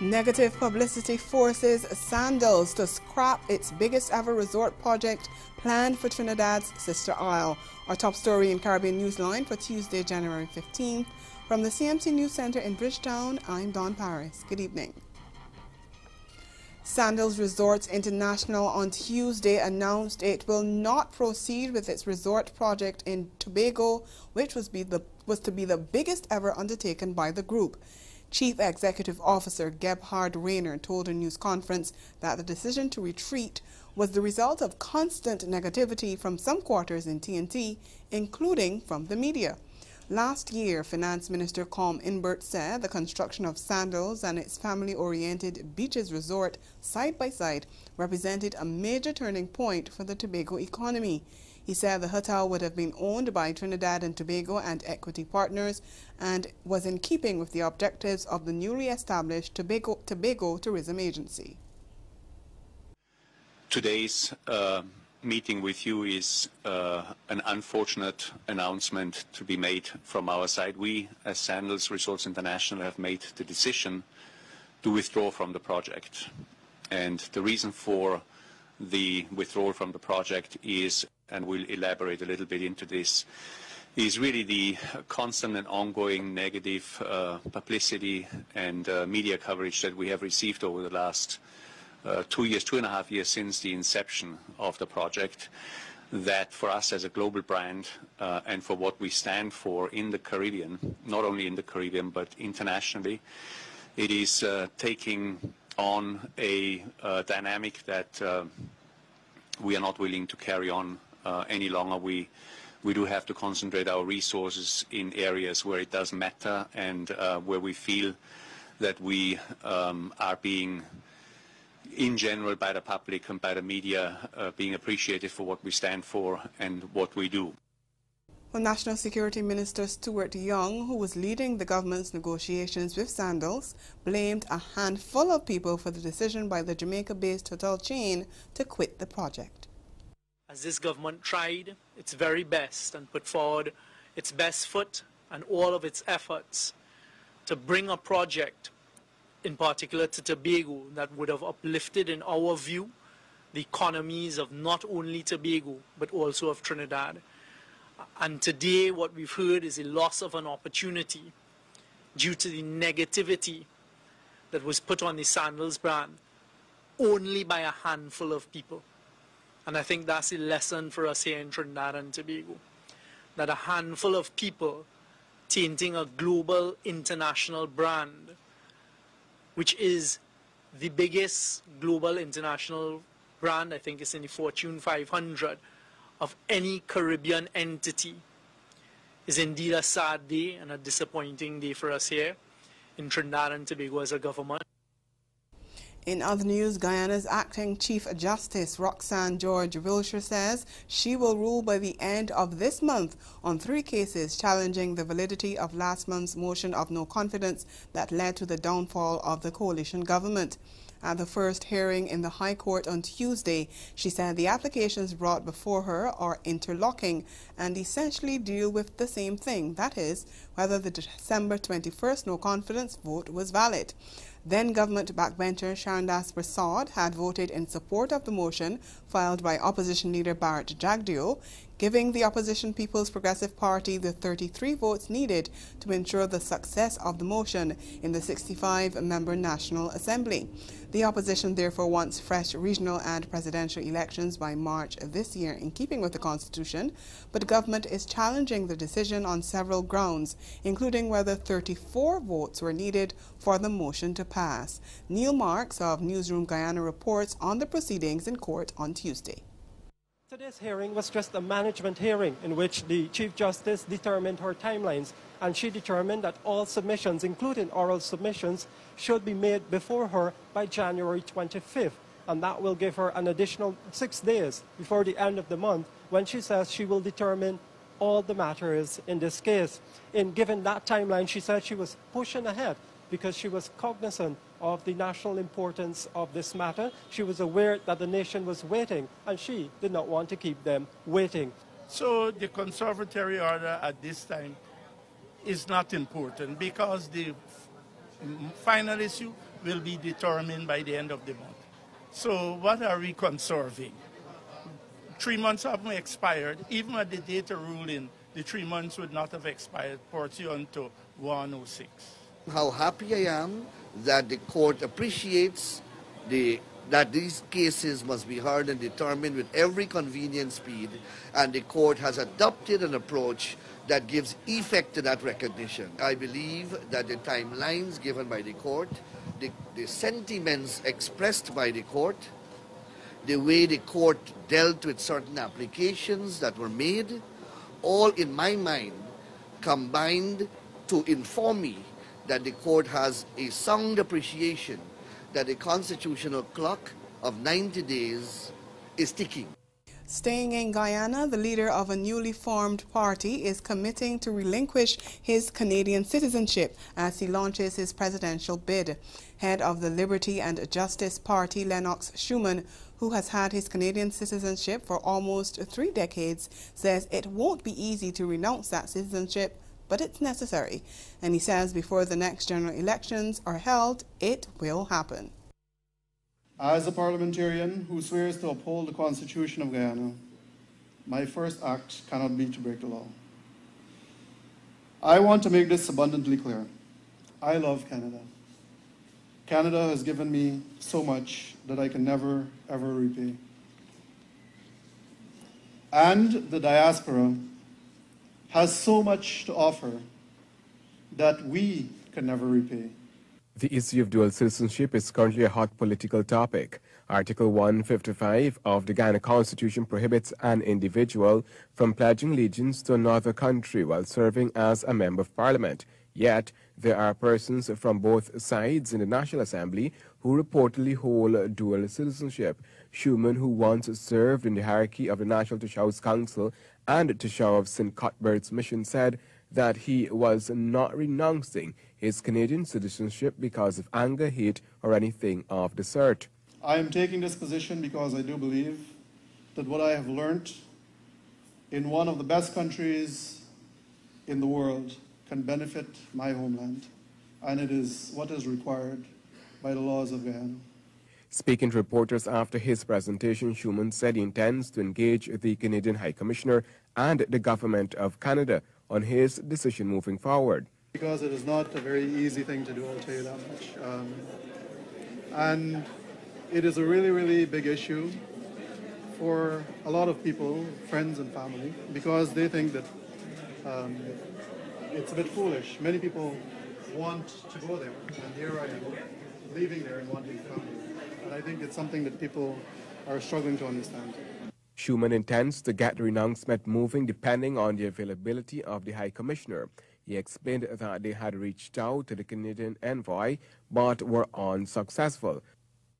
Negative publicity forces Sandals to scrap its biggest ever resort project planned for Trinidad's sister isle. Our top story in Caribbean Newsline for Tuesday, January 15th. From the CMC News Center in Bridgetown, I'm Dawn Paris. Good evening. Sandals Resorts International on Tuesday announced it will not proceed with its resort project in Tobago, which was to be the biggest ever undertaken by the group. Chief Executive Officer Gebhard Rayner told a news conference that the decision to retreat was the result of constant negativity from some quarters in TNT, including from the media. Last year, Finance Minister Com Inbert said the construction of Sandals and its family-oriented beaches resort side by side represented a major turning point for the Tobago economy. He said the hotel would have been owned by Trinidad and Tobago and equity partners and was in keeping with the objectives of the newly established Tobago Tourism Agency. Today's meeting with you is an unfortunate announcement to be made from our side. We, as Sandals Resorts International, have made the decision to withdraw from the project. And the reason for the withdrawal from the project is, and we'll elaborate a little bit into this, is really the constant and ongoing negative publicity and media coverage that we have received over the last 2 years, 2.5 years since the inception of the project, that for us as a global brand and for what we stand for in the Caribbean, not only in the Caribbean but internationally, it is taking on a dynamic that we are not willing to carry on any longer. We do have to concentrate our resources in areas where it does matter and where we feel that we are being, in general, by the public and by the media, being appreciated for what we stand for and what we do. Well, National Security Minister Stuart Young, who was leading the government's negotiations with Sandals, blamed a handful of people for the decision by the Jamaica-based hotel chain to quit the project. As this government tried its very best and put forward its best foot and all of its efforts to bring a project, in particular to Tobago, that would have uplifted, in our view, the economies of not only Tobago but also of Trinidad. And today what we've heard is a loss of an opportunity due to the negativity that was put on the Sandals brand only by a handful of people. And I think that's a lesson for us here in Trinidad and Tobago, that a handful of people tainting a global international brand, which is the biggest global international brand, I think it's in the Fortune 500, of any Caribbean entity, is indeed a sad day and a disappointing day for us here in Trinidad and Tobago as a government. In other news, Guyana's acting Chief Justice Roxanne George Wilshire says she will rule by the end of this month on 3 cases challenging the validity of last month's motion of no confidence that led to the downfall of the coalition government. At the first hearing in the High Court on Tuesday, she said the applications brought before her are interlocking and essentially deal with the same thing, that is, whether the December 21st no-confidence vote was valid. Then government backbencher Sharandas Prasad had voted in support of the motion filed by opposition leader Barrett Jagdeo, giving the opposition People's Progressive Party the 33 votes needed to ensure the success of the motion in the 65-member National Assembly. The opposition therefore wants fresh regional and presidential elections by March this year, in keeping with the Constitution, but government is challenging the decision on several grounds, including whether 34 votes were needed for the motion to pass. Neil Marks of Newsroom Guyana reports on the proceedings in court on Tuesday. Today's hearing was just a management hearing in which the Chief Justice determined her timelines, and she determined that all submissions, including oral submissions, should be made before her by January 25th, and that will give her an additional 6 days before the end of the month, when she says she will determine all the matters in this case. Given that timeline, she said she was pushing ahead because she was cognizant of the national importance of this matter. She was aware that the nation was waiting, and she did not want to keep them waiting. So the conservatory order at this time is not important because the final issue will be determined by the end of the month. So what are we conserving? 3 months haven't expired. Even at the date of ruling, the 3 months would not have expired pursuant to 106. How happy I am that the court appreciates that these cases must be heard and determined with every convenient speed, and the court has adopted an approach that gives effect to that recognition. I believe that the timelines given by the court, the sentiments expressed by the court, the way the court dealt with certain applications that were made, all in my mind combined to inform me that the court has a sound appreciation that the constitutional clock of 90 days is ticking. Staying in Guyana, the leader of a newly formed party is committing to relinquish his Canadian citizenship as he launches his presidential bid. Head of the Liberty and Justice Party, LENOX SHUMAN, who has had his Canadian citizenship for almost 3 decades, says it won't be easy to renounce that citizenship, but it's necessary. And he says before the next general elections are held, it will happen. As a parliamentarian who swears to uphold the Constitution of Guyana, my first act cannot be to break the law. I want to make this abundantly clear. I love Canada. Canada has given me so much that I can never, ever repay. And the diaspora has so much to offer that we can never repay. The issue of dual citizenship is currently a hot political topic. Article 155 of the Guyana Constitution prohibits an individual from pledging allegiance to another country while serving as a member of parliament. Yet, there are persons from both sides in the National Assembly who reportedly hold dual citizenship. Schumann, who once served in the hierarchy of the National House Council and Tashao of St. Cuthbert's mission, said that he was not renouncing his Canadian citizenship because of anger, hate, or anything of the sort. I am taking this position because I do believe that what I have learned in one of the best countries in the world can benefit my homeland, and it is what is required by the laws of Guyana. Speaking to reporters after his presentation, Schumann said he intends to engage the Canadian High Commissioner and the Government of Canada on his decision moving forward. Because it is not a very easy thing to do, I'll tell you that much. And it is a really, really big issue for a lot of people, friends and family, because they think that it's a bit foolish. Many people want to go there, and here I am, leaving there and wanting to come here. And I think it's something that people are struggling to understand. Schumann intends to get the renouncement moving depending on the availability of the High Commissioner. He explained that they had reached out to the Canadian envoy but were unsuccessful.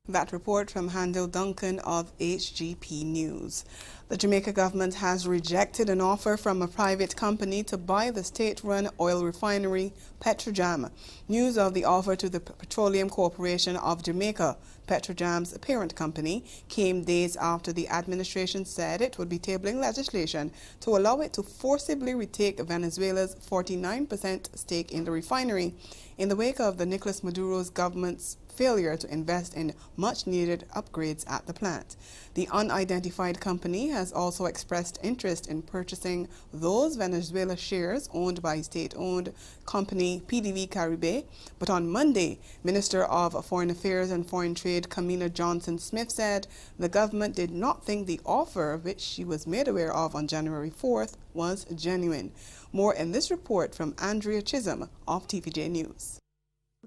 That report from HANDEL DUNCAN of HGP News. The Jamaica government has rejected an offer from a private company to buy the state-run oil refinery Petrojam. News of the offer to the Petroleum Corporation of Jamaica, Petrojam's parent company, came days after the administration said it would be tabling legislation to allow it to forcibly retake Venezuela's 49% stake in the refinery in the wake of the Nicolas Maduro's government's failure to invest in much-needed upgrades at the plant. The unidentified company has also expressed interest in purchasing those Venezuela shares owned by state-owned company PDV Caribe, but on Monday, Minister of Foreign Affairs and Foreign Trade Camilla Johnson-Smith said the government did not think the offer, which she was made aware of on January 4th, was genuine. More in this report from Andrea Chisholm of TVJ News.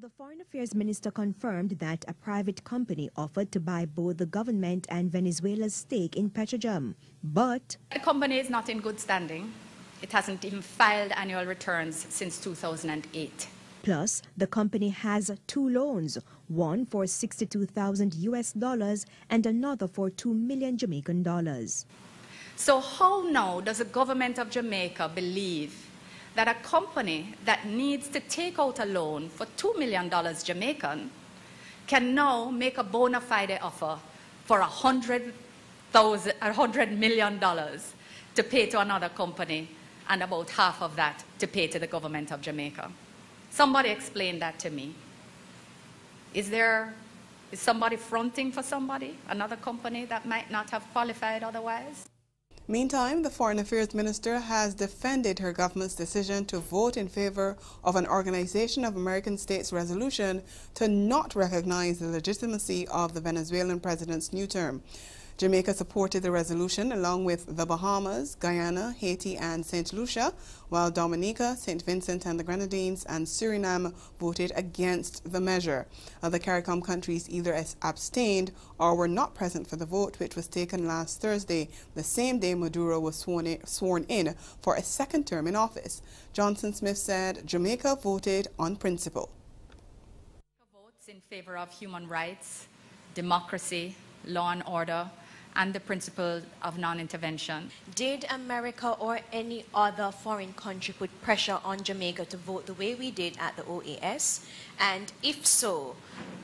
The Foreign Affairs Minister confirmed that a private company offered to buy both the government and Venezuela's stake in Petrojam, but the company is not in good standing. It hasn't even filed annual returns since 2008. Plus, the company has 2 loans, one for $62,000 and another for $2 million Jamaican dollars. So how now does the government of Jamaica believe that a company that needs to take out a loan for $2 million Jamaican can now make a bona fide offer for $100 million to pay to another company and about half of that to pay to the government of Jamaica? Somebody explain that to me. Is somebody fronting for somebody, another company that might not have qualified otherwise? Meantime, the Foreign Affairs Minister has defended her government's decision to vote in favor of an Organization of American States resolution to not recognize the legitimacy of the Venezuelan president's new term. Jamaica supported the resolution along with the Bahamas, Guyana, Haiti, and St. Lucia, while Dominica, St. Vincent and the Grenadines, and Suriname voted against the measure. Other CARICOM countries either abstained or were not present for the vote, which was taken last Thursday, the same day Maduro was sworn in for a second term in office. Johnson Smith said Jamaica voted on principle. Votes in favor of human rights, democracy, law and order, and the principle of non-intervention. Did America or any other foreign country put pressure on Jamaica to vote the way we did at the OAS? And if so,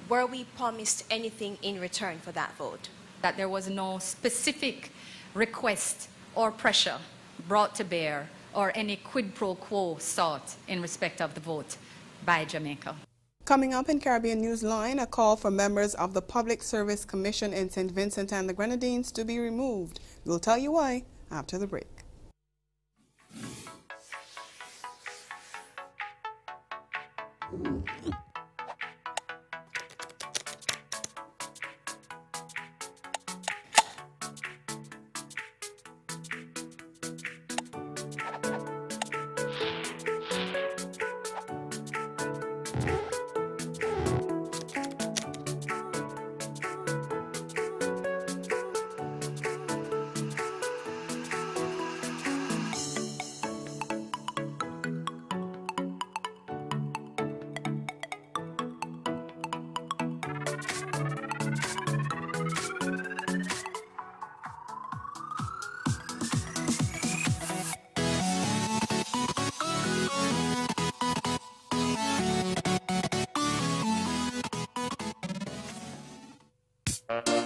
were we promised anything in return for that vote? That there was no specific request or pressure brought to bear or any quid pro quo sought in respect of the vote by Jamaica. Coming up in Caribbean Newsline, a call for members of the Public Service Commission in St. Vincent and the Grenadines to be removed. We'll tell you why after the break.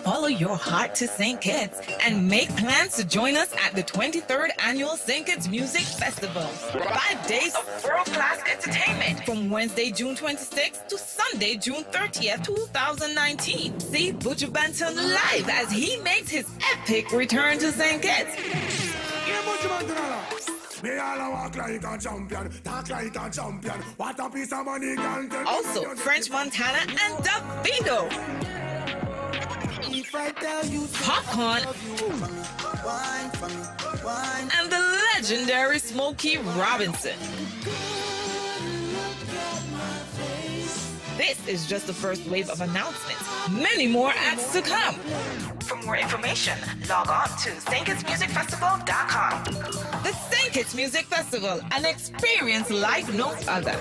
Follow your heart to St. Kitts and make plans to join us at the 23rd Annual St. Kitts Music Festival. 5 days of world-class entertainment from Wednesday, June 26th to Sunday, June 30th, 2019. See Butcher Banton live as he makes his epic return to St. Kitts. Also, French Montana and Davido. Popcorn and the legendary Smokey Robinson. This is just the first wave of announcements. Many more acts to come. For more information, log on to StKittsMusicFestival.com. The St. Kitts Music Festival, an experience like no other.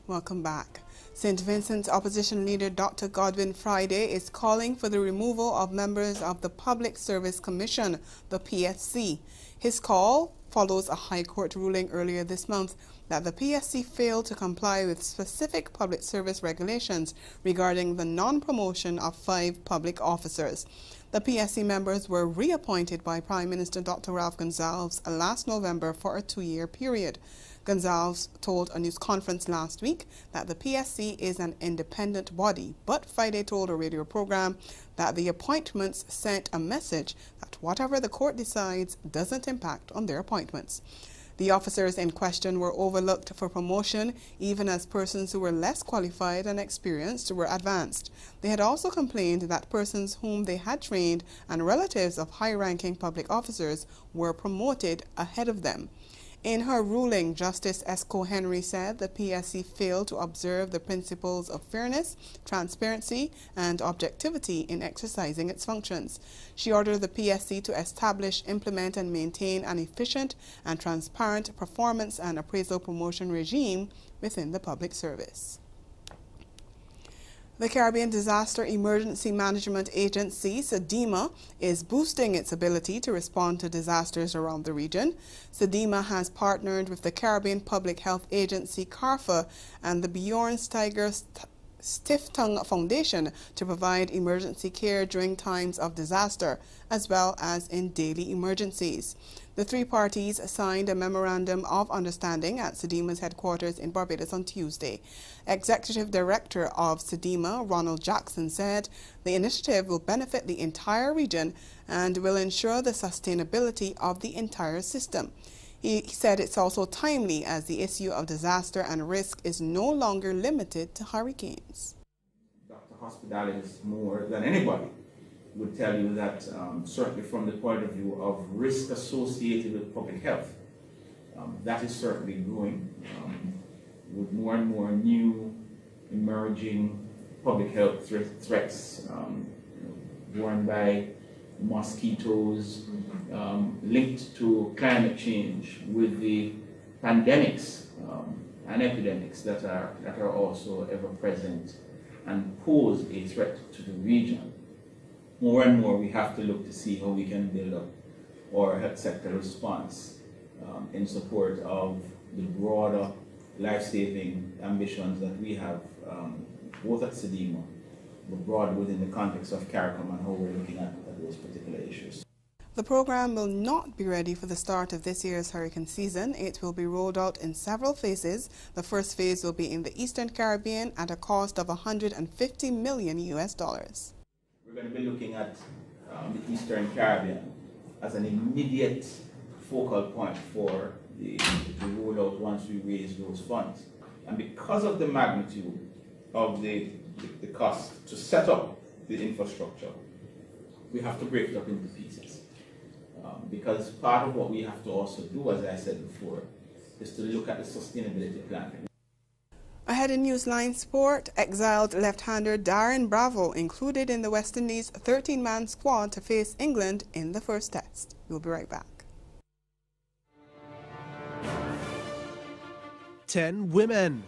Welcome back. St. Vincent's opposition leader Dr. Godwin Friday is calling for the removal of members of the Public Service Commission, the PSC. His call follows a High Court ruling earlier this month that the PSC failed to comply with specific public service regulations regarding the non-promotion of 5 public officers. The PSC members were reappointed by Prime Minister Dr. Ralph Gonsalves last November for a 2-year period. Gonsalves told a news conference last week that the PSC is an independent body, but Friday told a radio program that the appointments sent a message that whatever the court decides doesn't impact on their appointments. The officers in question were overlooked for promotion, even as persons who were less qualified and experienced were advanced. They had also complained that persons whom they had trained and relatives of high-ranking public officers were promoted ahead of them. In her ruling, Justice Esco Henry said the PSC failed to observe the principles of fairness, transparency, and objectivity in exercising its functions. She ordered the PSC to establish, implement, and maintain an efficient and transparent performance and appraisal promotion regime within the public service. The Caribbean Disaster Emergency Management Agency, SEDEMA, is boosting its ability to respond to disasters around the region. SEDEMA has partnered with the Caribbean Public Health Agency, CARFA, and the Bjorn Stiftung Foundation to provide emergency care during times of disaster, as well as in daily emergencies. The three parties signed a memorandum of understanding at SEDIMA's headquarters in Barbados on Tuesday. Executive Director of SEDIMA, Ronald Jackson, said the initiative will benefit the entire region and will ensure the sustainability of the entire system. He said it's also timely as the issue of disaster and risk is no longer limited to hurricanes. Dr. Hospitalists, more than anybody, would tell you that certainly from the point of view of risk associated with public health, that is certainly growing with more and more new emerging public health threats borne by mosquitoes, linked to climate change, with the pandemics and epidemics that are also ever present and pose a threat to the region. More and more we have to look to see how we can build up our health sector response in support of the broader life-saving ambitions that we have both at SEDIMA, but broad within the context of CARICOM and how we're looking at those particular issues. The program will not be ready for the start of this year's hurricane season. It will be rolled out in several phases. The first phase will be in the Eastern Caribbean at a cost of $150 million US. We're going to be looking at the Eastern Caribbean as an immediate focal point for the rollout once we raise those funds. And because of the magnitude of the cost to set up the infrastructure, we have to break it up into pieces. Because part of what we have to also do, as I said before, is to look at the sustainability plan. Ahead in Newsline Sport, exiled left-hander Darren Bravo included in the West Indies 13-man squad to face England in the first test. We'll be right back. 10 women,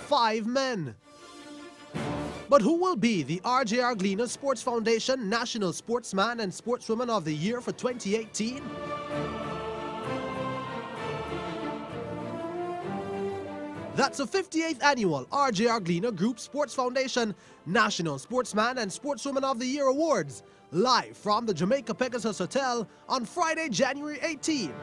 5 men. But who will be the RJR Gleaner Sports Foundation National Sportsman and Sportswoman of the Year for 2018? That's the 58th annual RJR Gleaner Group Sports Foundation National Sportsman and Sportswoman of the Year Awards, live from the Jamaica Pegasus Hotel on Friday, January 18.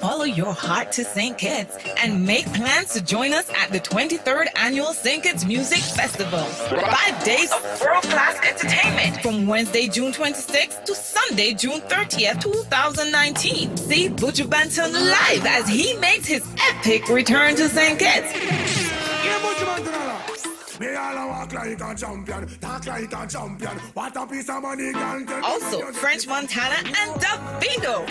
Follow your heart to St. Kitts and make plans to join us at the 23rd Annual St. Kitts Music Festival. 5 days of world-class entertainment from Wednesday, June 26th to Sunday, June 30th, 2019. See Buju Banton live as he makes his epic return to St. Kitts. Also, French Montana and Davido.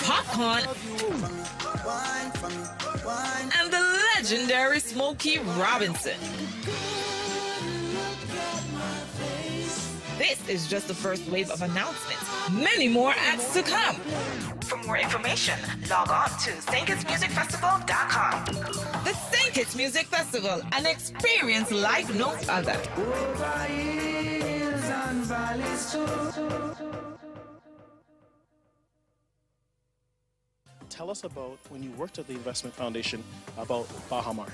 Popcorn and the legendary Smokey Robinson. This is just the first wave of announcements. Many more acts to come. For more information, log on to StKittsMusicFestival.com. The St. Kitts Music Festival, an experience like no other. Tell us about when you worked at the Investment Foundation about Bahamar.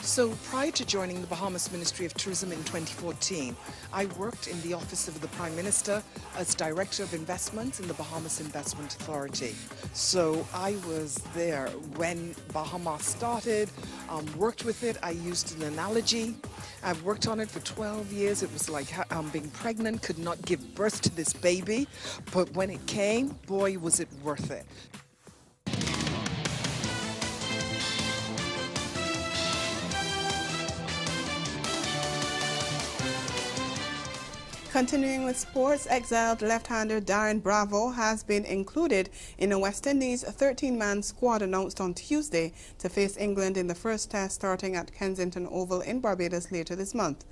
So prior to joining the Bahamas Ministry of Tourism in 2014, I worked in the Office of the Prime Minister as Director of Investments in the Bahamas Investment Authority. So I was there when Bahamas started, worked with it. I used an analogy. I've worked on it for 12 years. It was like being pregnant, could not give birth to this baby. But when it came, boy, was it worth it. Continuing with sports, exiled left-hander Darren Bravo has been included in a West Indies 13-man squad announced on Tuesday to face England in the first test starting at Kensington Oval in Barbados later this month.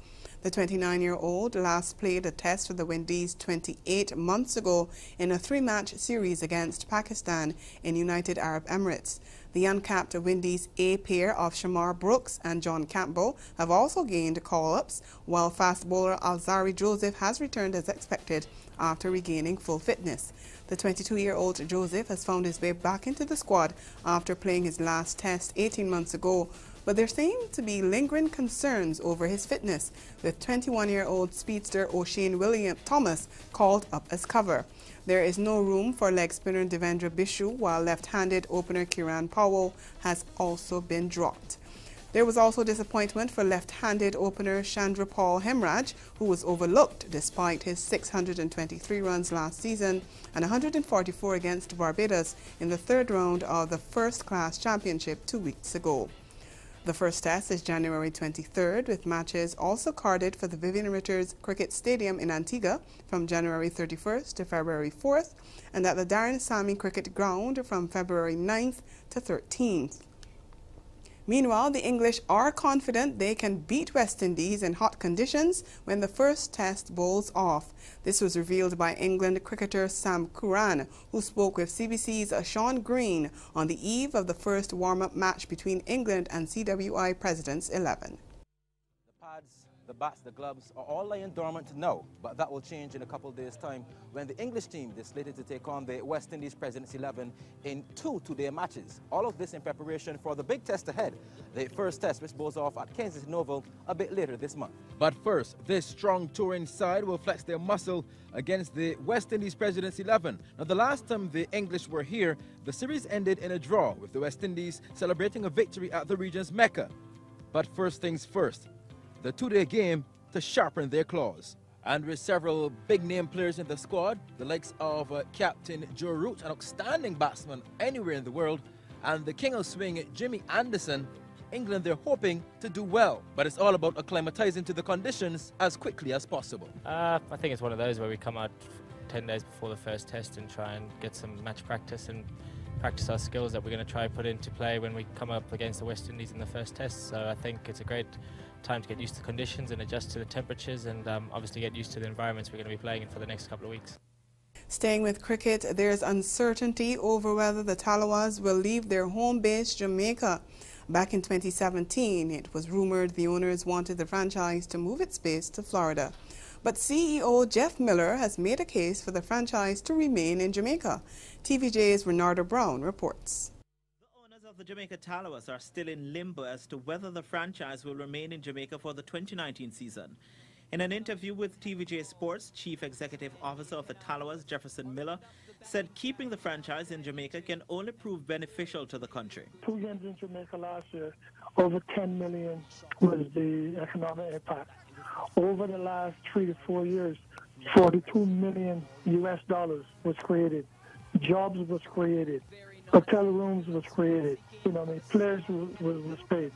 The 29-year-old last played a test for the Windies 28 months ago in a 3-match series against Pakistan in United Arab Emirates. The uncapped Windies A pair of Shamar Brooks and John Campbell have also gained call-ups, while fast bowler Alzari Joseph has returned as expected after regaining full fitness. The 22-year-old Joseph has found his way back into the squad after playing his last test 18 months ago, but there seem to be lingering concerns over his fitness, with 21-year-old speedster O'Shane William Thomas called up as cover. There is no room for leg spinner Devendra Bishu, while left-handed opener Kiran Powell has also been dropped. There was also disappointment for left-handed opener Chandra Paul Hemraj, who was overlooked despite his 623 runs last season and 144 against Barbados in the third round of the first-class championship 2 weeks ago. The first test is January 23rd, with matches also carded for the Vivian Richards Cricket Stadium in Antigua from January 31st to February 4th, and at the Darren Sammy Cricket Ground from February 9th to 13th. Meanwhile, the English are confident they can beat West Indies in hot conditions when the first test bowls off. This was revealed by England cricketer Sam Curran, who spoke with CBC's Sean Green on the eve of the first warm-up match between England and CWI Presidents 11. The pads, the bats, the gloves are all lying dormant now, but that will change in a couple of days' time when the English team is slated to take on the West Indies Presidents 11 in 2 two-day matches. All of this in preparation for the big test ahead, the first test which goes off at Kensington Oval a bit later this month. But first, this strong touring side will flex their muscle against the West Indies Presidents 11. Now, the last time the English were here, the series ended in a draw, with the West Indies celebrating a victory at the region's Mecca. But first things first, the two-day game to sharpen their claws. And with several big-name players in the squad, the likes of Captain Joe Root, an outstanding batsman anywhere in the world, and the king of swing, Jimmy Anderson, England, they're hoping to do well. But it's all about acclimatizing to the conditions as quickly as possible. I think it's one of those where we come out 10 days before the first test and try and get some match practice and practice our skills that we're going to try and put into play when we come up against the West Indies in the first test. So I think it's a great time to get used to conditions and adjust to the temperatures, and obviously get used to the environments we're going to be playing in for the next couple of weeks. Staying with cricket, there's uncertainty over whether the Talawas will leave their home base, Jamaica. Back in 2017, it was rumored the owners wanted the franchise to move its base to Florida. But CEO Jeff Miller has made a case for the franchise to remain in Jamaica. TVJ's Renardo Brown reports. The Jamaica Talawas are still in limbo as to whether the franchise will remain in Jamaica for the 2019 season. In an interview with TVJ Sports, Chief Executive Officer of the Talawas, Jefferson Miller, said keeping the franchise in Jamaica can only prove beneficial to the country. 2 games in Jamaica last year, over 10 million was the economic impact. Over the last 3 to 4 years, $42 million US was created. Jobs was created. Hotel rooms was created. Players was paid.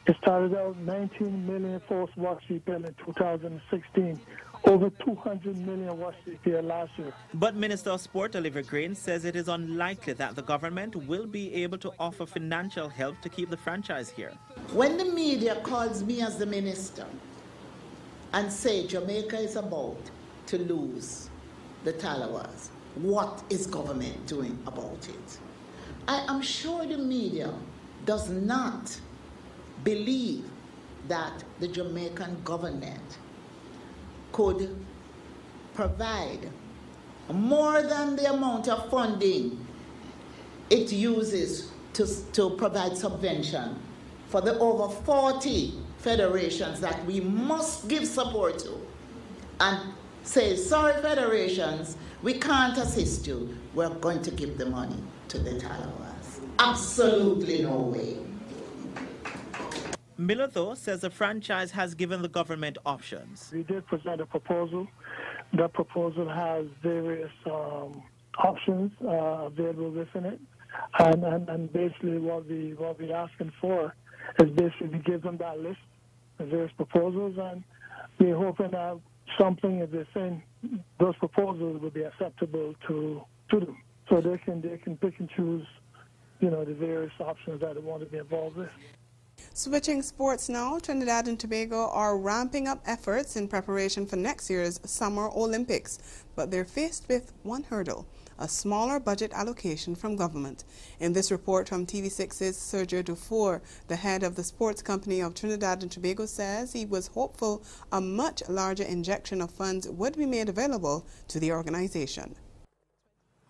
It started out 19 million forced watch CPL in 2016. Over 200 million watch CPL last year. But Minister of Sport Olivia Grain says it is unlikely that the government will be able to offer financial help to keep the franchise here. When the media calls me as the minister and say Jamaica is about to lose the Talawas, what is government doing about it? I am sure the media does not believe that the Jamaican government could provide more than the amount of funding it uses to provide subvention for the over 40 federations that we must give support to, and say, sorry federations, we can't assist you, we're going to give the money to the Talawas. Absolutely no way. Miller, though, says the franchise has given the government options. We did present a proposal. That proposal has various options available within it. And basically what we're asking for is basically to give them that list of various proposals, and we're hoping that something within those proposals will be acceptable to them. So they can pick and choose, the various options that they want to be involved with. Switching sports now, Trinidad and Tobago are ramping up efforts in preparation for next year's Summer Olympics, but they're faced with one hurdle: a smaller budget allocation from government. In this report from TV6's Sergio Dufour, the head of the sports company of Trinidad and Tobago says he was hopeful a much larger injection of funds would be made available to the organization.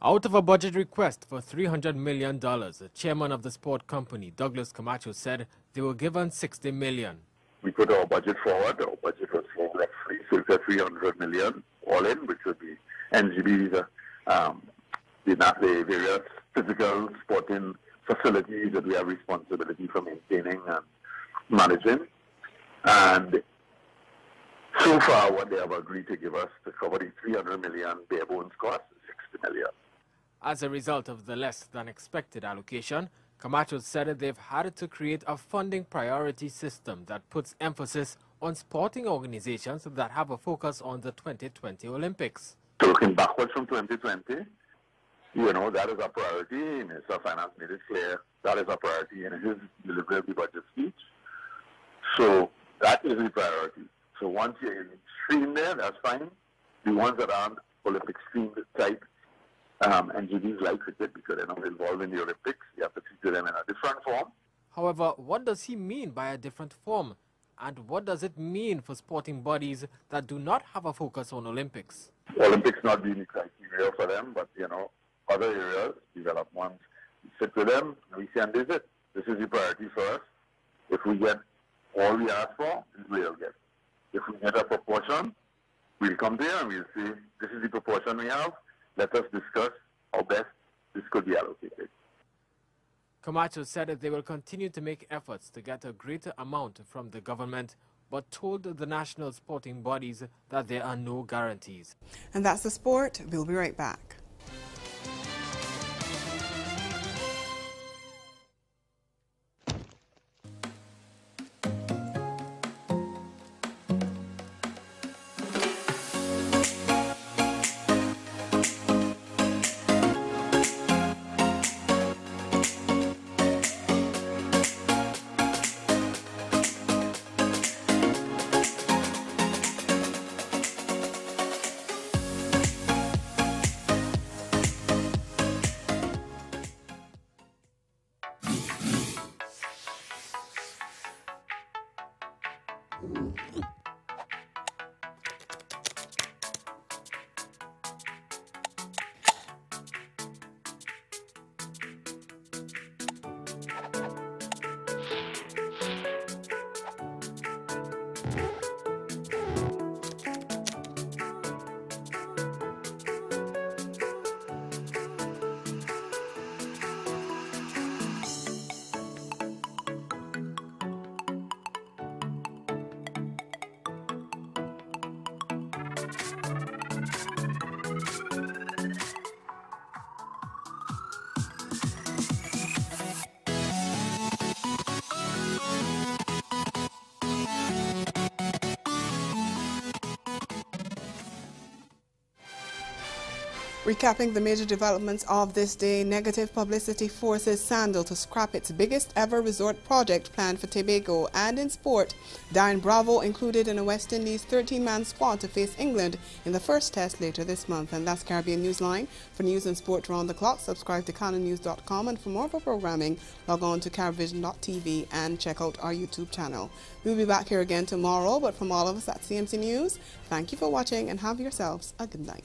Out of a budget request for $300 million, the chairman of the sport company, Douglas Camacho, said they were given $60 million. We put our budget forward. Our budget was for roughly circa $300 million all in, which would be NGB's, the various physical sporting facilities that we have responsibility for maintaining and managing. And so far, what they have agreed to give us to cover the $300 million bare bones cost is $60 million. As a result of the less than expected allocation, Camacho said they've had to create a funding priority system that puts emphasis on sporting organizations that have a focus on the 2020 Olympics. So looking backwards from 2020, that is our priority. Minister of Finance made it clear that is our priority in his delivery of the budget speech. So that is the priority. So once you're in stream there, that's fine. The ones that aren't Olympic streamed type NGBs like cricket, because they're not involved in the Olympics, you have to treat them in a different form. However, what does he mean by a different form? And what does it mean for sporting bodies that do not have a focus on Olympics? Olympics not being the criteria for them, but other areas, develop ones. We sit with them, and we say, and this is it. This is the priority for us. If we get all we ask for, this is what we'll get. If we get a proportion, we'll come there and we'll say, this is the proportion we have. Let us discuss how best this could be allocated. Camacho said that they will continue to make efforts to get a greater amount from the government, but told the national sporting bodies that there are no guarantees. And that's the sport. We'll be right back. Recapping the major developments of this day, negative publicity forces SHANDEL to scrap its biggest ever resort project planned for Tobago. And in sport, Darren Bravo included in a West Indies 13-man squad to face England in the first test later this month. And that's Caribbean Newsline. For news and sport around the clock, subscribe to CanonNews.com, and for more of our programming, log on to caravision.tv and check out our YouTube channel. We'll be back here again tomorrow, but from all of us at CMC News, thank you for watching and have yourselves a good night.